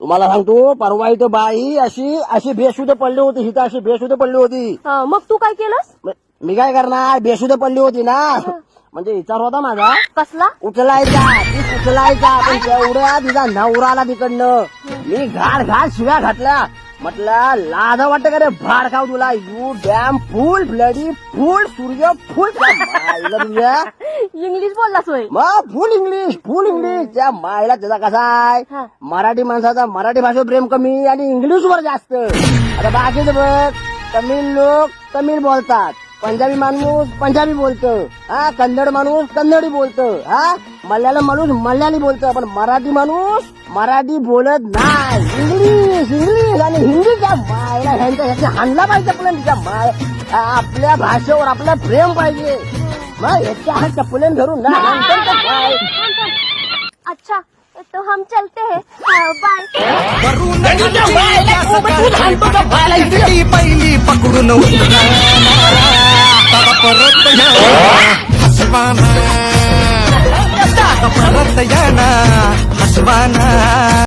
तुम्हाला सांगतो परवा इथं बाई अशी अशी बेशुद्ध पडली होती, हिथं अशी बेशुद्ध पडली होती. मग तू काय केलंस? मी काय करणार, बेशुद्ध पडली होती ना, म्हणजे विचार होता माझा कसला? उचलायचा पण तेवढ्या तिचा नवरा आला तिकडनं. मी घाट शिव्या घातल्या. म्हटलं लाज वाटत का रे भाड खाऊ तुला, you dam full bloody fool सूर्य फुल तुझ्या इंग्लिश बोललास होय? मग फुल इंग्लिश त्या मायला त्याचा कसा आहे, मराठी माणसाचा मराठी भाषेवर प्रेम कमी आणि इंग्लिशवर जास्त. आता बाकीचं बघ, तमिळ लोक तमिळ बोलतात, पंजाबी माणूस पंजाबी बोलतं, कन्नड माणूस कन्नडी बोलतं, मल्याळम माणूस मल्याळी बोलतं, पण मराठी माणूस मराठी बोलत नाही. इंग्लिश आणि हिंदीच्या मायला ह्यांच्या हाणला पाहिजे आपल्याला. तिच्या माय आपल्या भाषेवर आपलं प्रेम पाहिजे. मग याच्या हा चपलेन धरून ना काय. अच्छा तो हम चलते हैं. पहिली पकडून परत हसवाना परत याना हसवाना